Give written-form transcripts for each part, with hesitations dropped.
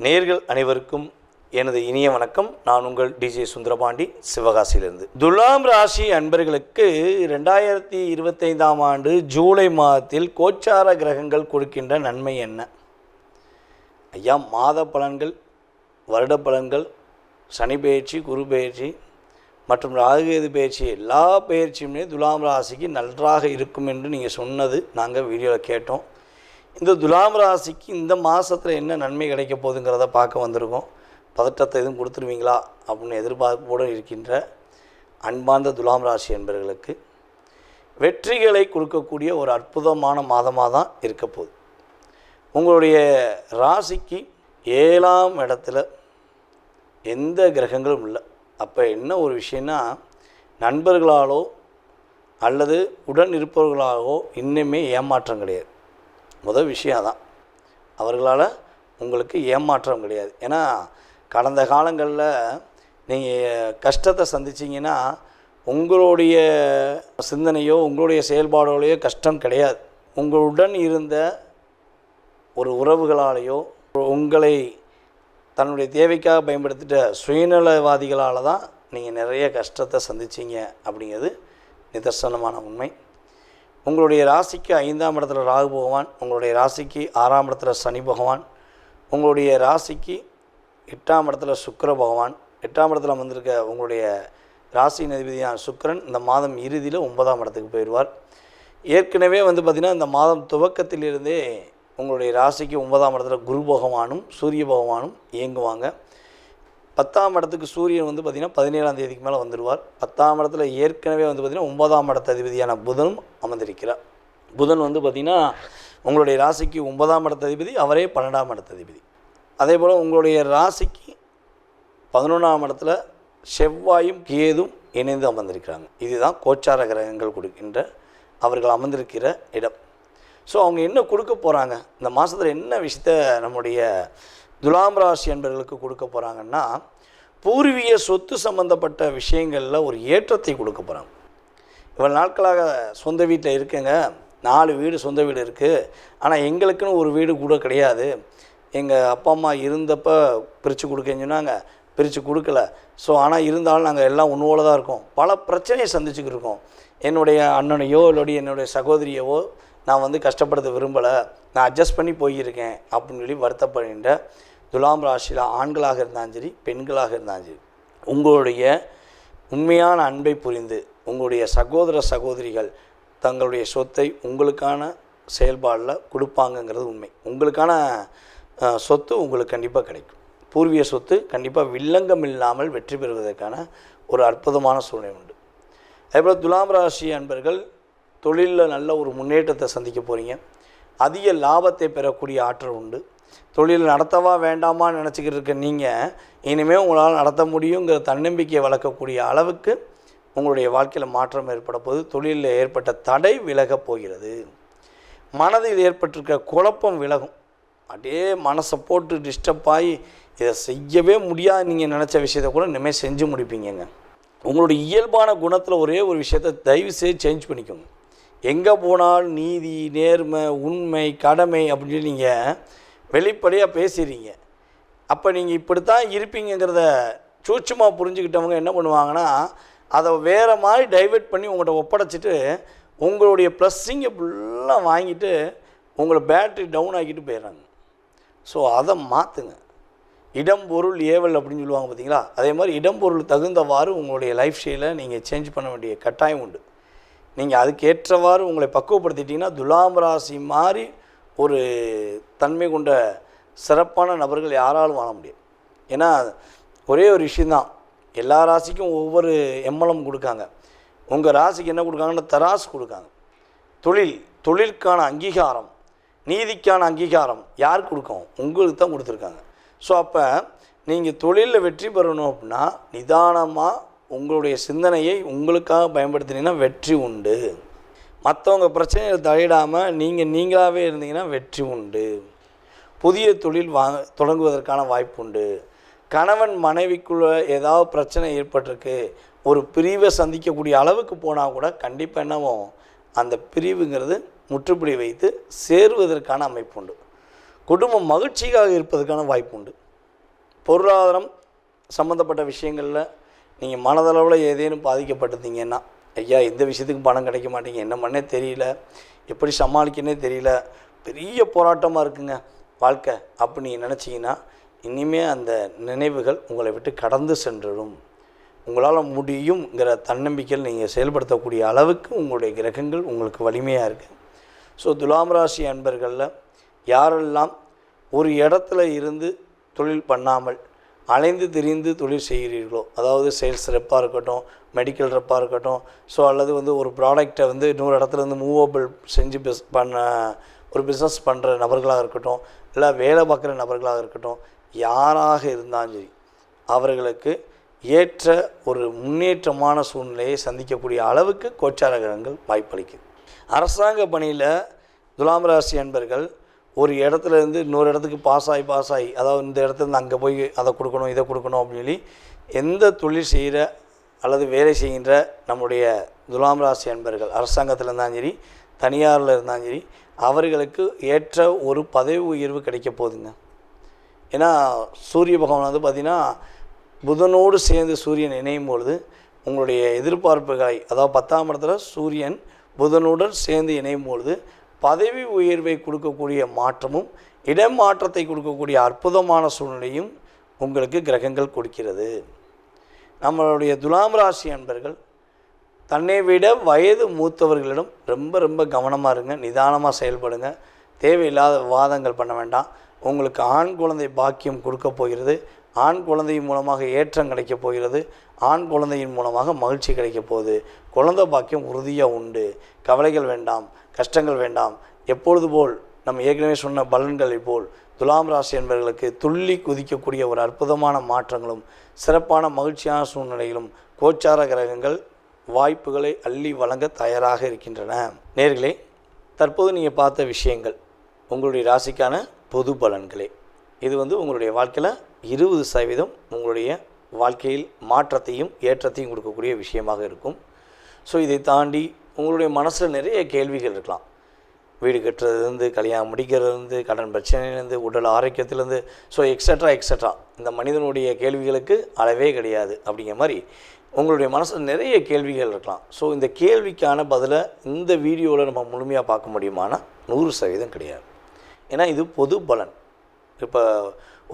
நேயர்கள் அனைவருக்கும் எனது இனிய வணக்கம். நான் உங்கள் டிஜே சுந்தரபாண்டி, சிவகாசியிலிருந்து. துலாம் ராசி அன்பர்களுக்கு 2025ஆம் ஆண்டு ஜூலை மாதத்தில் கோச்சார கிரகங்கள் கொடுக்கின்ற நன்மை என்ன? ஐயா, மாத பலன்கள், வருட பலன்கள், சனி பயிற்சி, குரு பயிற்சி மற்றும் ராகுகேது பயிற்சி, எல்லா பயிற்சியுமே துலாம் ராசிக்கு நன்றாக இருக்கும் என்று நீங்கள் சொன்னது நாங்கள் வீடியோவில் கேட்டோம். இந்த துலாம் ராசிக்கு இந்த மாதத்தில் என்ன நன்மை கிடைக்க போகுதுங்கிறத பார்க்க வந்திருக்கோம். பதட்டத்தை எதுவும் கொடுத்துருவீங்களா அப்படின்னு எதிர்பார்ப்போடு இருக்கின்ற அன்பார்ந்த துலாம் ராசி என்பவர்களுக்கு வெற்றிகளை கொடுக்கக்கூடிய ஒரு அற்புதமான மாதமாக தான் இருக்க போகுது. உங்களுடைய ராசிக்கு 7ஆம் இடத்துல எந்த கிரகங்களும் இல்லை. அப்போ என்ன ஒரு விஷயம்னா, நண்பர்களாலோ அல்லது உடன் இருப்பவர்களாகவோ இன்னுமே ஏமாற்றம் கிடையாது. முதல் விஷயம் தான், அவர்களால் உங்களுக்கு ஏமாற்றம் கிடையாது. ஏன்னா கடந்த காலங்களில் நீங்கள் கஷ்டத்தை சந்திச்சிங்கன்னா உங்களுடைய சிந்தனையோ உங்களுடைய செயல்பாடுகளையோ கஷ்டம் கிடையாது. உங்களுடன் இருந்த ஒரு உறவுகளாலேயோ உங்களை தன்னுடைய தேவைக்காக பயன்படுத்திட்ட சுயநலவாதிகளால் தான் நீங்கள் நிறைய கஷ்டத்தை சந்திச்சிங்க அப்படிங்கிறது நிதர்சனமான உண்மை. உங்களுடைய ராசிக்கு 5ஆம் இடத்துல ராகு பகவான், உங்களுடைய ராசிக்கு 6ஆம் இடத்துல சனி பகவான், உங்களுடைய ராசிக்கு 8ஆம் இடத்துல சுக்கிர பகவான், 8ஆம் இடத்துல வந்திருக்க உங்களுடைய ராசி அதிபதியான சுக்கிரன் இந்த மாதம் இறுதியில் 9ஆம் இடத்துக்கு போயிடுவார். ஏற்கனவே பார்த்திங்கன்னா இந்த மாதம் துவக்கத்திலிருந்தே உங்களுடைய ராசிக்கு 9ஆம் இடத்துல குரு பகவானும் சூரிய பகவானும் இயங்குவாங்க. 10ஆம் இடத்துக்கு சூரியன் பார்த்திங்கன்னா 17ஆம் தேதிக்கு மேலே வந்துடுவார். 10ஆம் இடத்துல ஏற்கனவே பார்த்திங்கன்னா 9ஆம் இடத்து அதிபதியான புதனும் அமர்ந்திருக்கிறார். புதன் பார்த்திங்கன்னா உங்களுடைய ராசிக்கு 9ஆம் இடத்து அதிபதி, அவரே 12ஆம் இடத்து அதிபதி. அதே போல் உங்களுடைய ராசிக்கு 11ஆம் இடத்துல செவ்வாயும் கேதும் இணைந்து அமர்ந்திருக்கிறாங்க. இதுதான் கோச்சார கிரகங்கள் கொடுக்கின்ற அவர்கள் அமர்ந்திருக்கிற இடம். ஸோ அவங்க என்ன கொடுக்க போகிறாங்க இந்த மாதத்தில், என்ன விஷயத்த நம்முடைய துலாம் ராசி என்பவர்களுக்கு கொடுக்க போகிறாங்கன்னா, பூர்வீக சொத்து சம்பந்தப்பட்ட விஷயங்களில் ஒரு ஏற்றத்தை கொடுக்க போகிறாங்க. இவ்வளோ நாட்களாக சொந்த வீட்டில் இருக்குங்க, 4 வீடு சொந்த வீடு இருக்குது, ஆனால் எங்களுக்குன்னு ஒரு வீடு கூட கிடையாது, எங்கள் அப்பா அம்மா இருந்தப்போ பிரித்து கொடுக்கன்னு சொன்னாங்க, பிரித்து கொடுக்கல. ஸோ ஆனால் இருந்தாலும் நாங்கள் எல்லாம் ஒன்றோடு தான் இருக்கோம். பல பிரச்சனையை சந்திச்சுக்கிட்டு இருக்கோம். என்னுடைய அண்ணனையோ இல்லாட்டி என்னுடைய சகோதரியவோ நான் கஷ்டப்படுத்த விரும்பலை, நான் அட்ஜஸ்ட் பண்ணி போயிருக்கேன் அப்படின்னு சொல்லி வருத்தப்படுகின்ற துலாம் ராசியில் ஆண்களாக இருந்தாலும் சரி, பெண்களாக இருந்தாலும் சரி, உங்களுடைய உண்மையான அன்பை புரிந்து உங்களுடைய சகோதர சகோதரிகள் தங்களுடைய சொத்தை உங்களுக்கான செயல்பாடில் கொடுப்பாங்கங்கிறது உண்மை. உங்களுக்கான சொத்து உங்களுக்கு கண்டிப்பாக கிடைக்கும். பூர்வீக சொத்து கண்டிப்பாக வில்லங்கம் இல்லாமல் வெற்றி பெறுவதற்கான ஒரு அற்புதமான சூழ்நிலை உண்டு. அதேபோல் துலாம் ராசி அன்பர்கள் தொழிலில் நல்ல ஒரு முன்னேற்றத்தை சந்திக்க போகிறீங்க. அதிக லாபத்தை பெறக்கூடிய ஆற்றல் உண்டு. தொழில் நடத்தவா வேண்டாமான்னு நினச்சிக்கிட்டு இருக்க நீங்கள் இனிமேல் உங்களால் நடத்த முடியுங்கிற தன்னம்பிக்கையை வளர்க்கக்கூடிய அளவுக்கு உங்களுடைய வாழ்க்கையில் மாற்றம் ஏற்பட போது. தொழிலில் ஏற்பட்ட தடை விலகப் போகிறது. மனதில் ஏற்பட்டிருக்க குழப்பம் விலகும். அப்படியே மனசை போட்டு டிஸ்டர்ப் ஆகி இதை செய்யவே முடியாது நீங்கள் நினச்ச விஷயத்தை கூட இனிமேல் செஞ்சு முடிப்பீங்கங்க. உங்களுடைய இயல்பான குணத்தில் ஒரே ஒரு விஷயத்தை தயவு செய்து சேஞ்ச் பண்ணிக்கோங்க. எங்கே போனாலும் நீதி, நேர்மை, உண்மை, கடமை அப்படின்னு சொல்லி நீங்கள் வெளிப்படையாக பேசுகிறீங்க. அப்போ நீங்கள் இப்படித்தான் இருப்பீங்கிறத சூட்சமாக புரிஞ்சுக்கிட்டவங்க என்ன பண்ணுவாங்கன்னா, அதை வேறு மாதிரி டைவெர்ட் பண்ணி உங்கள்கிட்ட ஒப்படைச்சிட்டு உங்களுடைய ப்ளஸ்ஸிங்கை ஃபுல்லாக வாங்கிட்டு உங்களை பேட்ரி டவுன் ஆக்கிட்டு போயிடுறாங்க. ஸோ அதை மாற்றுங்க. இடம் பொருள் ஏவல் அப்படின்னு சொல்லுவாங்க பார்த்தீங்களா, அதே மாதிரி இடம் பொருள் தகுந்தவாறு உங்களுடைய லைஃப் ஸ்டைலை நீங்கள் சேஞ்ச் பண்ண வேண்டிய கட்டாயம் உண்டு. நீங்கள் அதுக்கேற்றவாறு உங்களை பக்குவப்படுத்திட்டிங்கன்னா துலாம் ராசி மாதிரி ஒரு தன்மை கொண்ட சிறப்பான நபர்கள் யாராலும் வாழ முடியும். ஏன்னா ஒரே ஒரு விஷயந்தான், எல்லா ராசிக்கும் ஒவ்வொரு எம்மலம் கொடுக்காங்க. உங்கள் ராசிக்கு என்ன கொடுக்காங்கன்னா தராசு கொடுக்காங்க. தொழிலுக்கான அங்கீகாரம், நீதிக்கான அங்கீகாரம் யார் கொடுக்கும்? உங்களுக்கு தான் கொடுத்துருக்காங்க. ஸோ அப்போ நீங்கள் தொழிலில் வெற்றி பெறணும் அப்படின்னா நிதானமாக உங்களுடைய சிந்தனையை உங்களுக்காக பயன்படுத்தினீங்கன்னா வெற்றி உண்டு. மற்றவங்க பிரச்சனைகளை தலையிடாமல் நீங்களாகவே இருந்தீங்கன்னா வெற்றி உண்டு. புதிய தொழில் தொடங்குவதற்கான வாய்ப்பு உண்டு. கணவன் மனைவிக்குள்ளே ஏதாவது பிரச்சனை ஏற்பட்டிருக்கு, ஒரு பிரிவை சந்திக்கக்கூடிய அளவுக்கு போனால் கூட கண்டிப்பாக என்னவோ அந்த பிரிவுங்கிறது முற்றுப்புள்ளி வைத்து சேருவதற்கான அமைப்பு உண்டு. குடும்பம் மகிழ்ச்சியாக இருப்பதற்கான வாய்ப்பு உண்டு. பொருளாதாரம் சம்மந்தப்பட்ட விஷயங்களில் நீங்கள் மனதளவில் ஏதேனும் பாதிக்கப்பட்டிருந்தீங்கன்னா, ஐயா இந்த விஷயத்துக்கு பணம் கிடைக்க மாட்டேங்க, என்ன பண்ணே தெரியல, எப்படி சமாளிக்கனே தெரியல, பெரிய போராட்டமாக இருக்குங்க வாழ்க்கை அப்படி நீங்கள் நினச்சிங்கன்னா, இனிமேல் அந்த நினைவுகள் உங்களை விட்டு கடந்து சென்றுடும். உங்களால் முடியுங்கிற தன்னம்பிக்கையில் நீங்கள் செயல்படுத்தக்கூடிய அளவுக்கு உங்களுடைய கிரகங்கள் உங்களுக்கு வலிமையாக இருக்குது. ஸோ துலாம் ராசி அன்பர்களில் யாரெல்லாம் ஒரு இடத்துல இருந்து தொழில் பண்ணாமல் அலைந்து திரிந்து தொழில் செய்கிறீர்களோ, அதாவது சேல்ஸ் ரெப்பாக இருக்கட்டும், மெடிக்கல் ரெப்பாக இருக்கட்டும், ஸோ அல்லது ஒரு ப்ராடக்டை இன்னொரு இடத்துலேருந்து மூவபிள் செஞ்சு ஒரு பிஸ்னஸ் பண்ணுற நபர்களாக இருக்கட்டும், இல்லை வேலை பார்க்குற நபர்களாக இருக்கட்டும், யாராக இருந்தாலும் சரி அவர்களுக்கு ஏற்ற ஒரு முன்னேற்றமான சூழ்நிலையை சந்திக்கக்கூடிய அளவுக்கு கோச்சார கிரகங்கள் வாய்ப்பளிக்குது. அரசாங்க பணியில் துலாம் ராசி அன்பர்கள் ஒரு இடத்துலேருந்து இன்னொரு இடத்துக்கு பாஸ் ஆகி அதாவது இந்த இடத்துலேருந்து அங்கே போய் அதை கொடுக்கணும் இதை கொடுக்கணும் அப்படின்னு சொல்லி எந்த தொழில் செய்கிற அல்லது வேலை செய்கின்ற நம்முடைய துலாம் ராசி அன்பர்கள் அரசாங்கத்தில் இருந்தாலும் சரி தனியாரில் இருந்தாலும் சரி அவர்களுக்கு ஏற்ற ஒரு பதவி உயர்வு கிடைக்க போகுதுங்க. ஏன்னா சூரிய பகவான் பார்த்திங்கன்னா புதனோடு சேர்ந்து சூரியன் இணையும் பொழுது உங்களுடைய எதிர்பார்ப்புகளை, அதாவது 10ஆம் இடத்துல சூரியன் புதனுடன் சேர்ந்து இணையும் பொழுது பதவி உயர்வை கொடுக்கக்கூடிய மாற்றமும் இடமாற்றத்தை கொடுக்கக்கூடிய அற்புதமான சூழ்நிலையும் உங்களுக்கு கிரகங்கள் கொடுக்கிறது. நம்மளுடைய துலாம் ராசி அன்பர்கள் தன்னை விட வயது மூத்தவர்களிடம் ரொம்ப ரொம்ப கவனமாக இருங்க, நிதானமாக செயல்படுங்க, தேவையில்லாத விவாதங்கள் பண்ண வேண்டாம். உங்களுக்கு ஆண் குழந்தை பாக்கியம் கொடுக்க போகிறது, ஆண் குழந்தையின் மூலமாக ஏற்றம் கிடைக்கப் போகிறது, ஆண் குழந்தையின் மூலமாக மகிழ்ச்சி கிடைக்க போகுது, குழந்தை பாக்கியம் உறுதியாக உண்டு, கவலைகள் வேண்டாம், கஷ்டங்கள் வேண்டாம். எப்பொழுது போல் நம்ம ஏற்கனவே சொன்ன பலன்களை போல் துலாம் ராசி என்பவர்களுக்கு துள்ளி குதிக்கக்கூடிய ஒரு அற்புதமான மாற்றங்களும் சிறப்பான மகிழ்ச்சியான சூழ்நிலைகளும் கோச்சார கிரகங்கள் வாய்ப்புகளை அள்ளி வழங்க தயாராக இருக்கின்றன. நேர்களே, தற்போது நீங்கள் பார்த்த விஷயங்கள் உங்களுடைய ராசிக்கான பொது பலன்களே. இது உங்களுடைய வாழ்க்கையில் 20% உங்களுடைய வாழ்க்கையில் மாற்றத்தையும் ஏற்றத்தையும் கொடுக்கக்கூடிய விஷயமாக இருக்கும். ஸோ இதை தாண்டி உங்களுடைய மனசில் நிறைய கேள்விகள் இருக்கலாம். வீடு கட்டுறதுலேருந்து, கல்யாணம் முடிக்கிறதுலேருந்து, கடன் பிரச்சனையிலேருந்து, உடல் ஆரோக்கியத்திலேருந்து, ஸோ எக்ஸட்ரா இந்த மனிதனுடைய கேள்விகளுக்கு அளவே கிடையாது. அப்படிங்கிற மாதிரி உங்களுடைய மனசில் நிறைய கேள்விகள் இருக்கலாம். ஸோ இந்த கேள்விக்கான பதிலை இந்த வீடியோவில் நம்ம முழுமையாக பார்க்க முடியுமானா 100% கிடையாது. ஏன்னா இது பொது பலன். இப்போ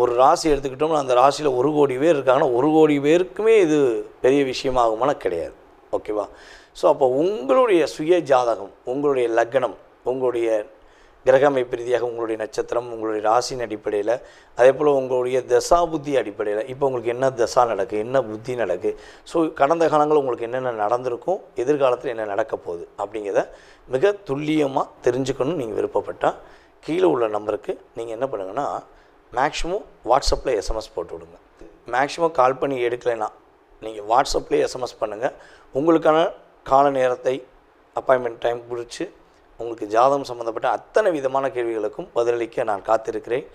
ஒரு ராசி எடுத்துக்கிட்டோம்னா அந்த ராசியில் 1 கோடி பேர் இருக்காங்கன்னா 1 கோடி பேருக்குமே இது பெரிய விஷயமாகுமான கிடையாது. ஓகேவா? ஸோ அப்போ உங்களுடைய சுய ஜாதகம், உங்களுடைய லக்னம், உங்களுடைய கிரக அமைப்பு ரீதியாக உங்களுடைய நட்சத்திரம், உங்களுடைய ராசியின் அடிப்படையில், அதே போல் உங்களுடைய தசா புத்தி அடிப்படையில் இப்போ உங்களுக்கு என்ன தசா நடக்குது, என்ன புத்தி நடக்குது, ஸோ கடந்த காலங்களில் உங்களுக்கு என்னென்ன நடந்திருக்கும், எதிர்காலத்தில் என்ன நடக்க போகுது அப்படிங்கிறத மிக துல்லியமாக தெரிஞ்சுக்கணும்னு நீங்கள் விருப்பப்பட்டால் கீழே உள்ள நம்பருக்கு நீங்கள் என்ன பண்ணுங்கன்னா மேக்ஸிமம் வாட்ஸ்அப்பில் எஸ்எம்எஸ் போட்டு விடுங்க. மேக்ஸிமம் கால் பண்ணி எடுக்கலைன்னா நீங்கள் வாட்ஸ்அப்லேயே எஸ்எம்எஸ் பண்ணுங்கள். உங்களுக்கான கால நேரத்தை அப்பாயின்மெண்ட் டைம் பிடிச்சி உங்களுக்கு ஜாதகம் சம்மந்தப்பட்ட அத்தனை விதமான கேள்விகளுக்கும் பதிலளிக்க நான் காத்திருக்கிறேன்.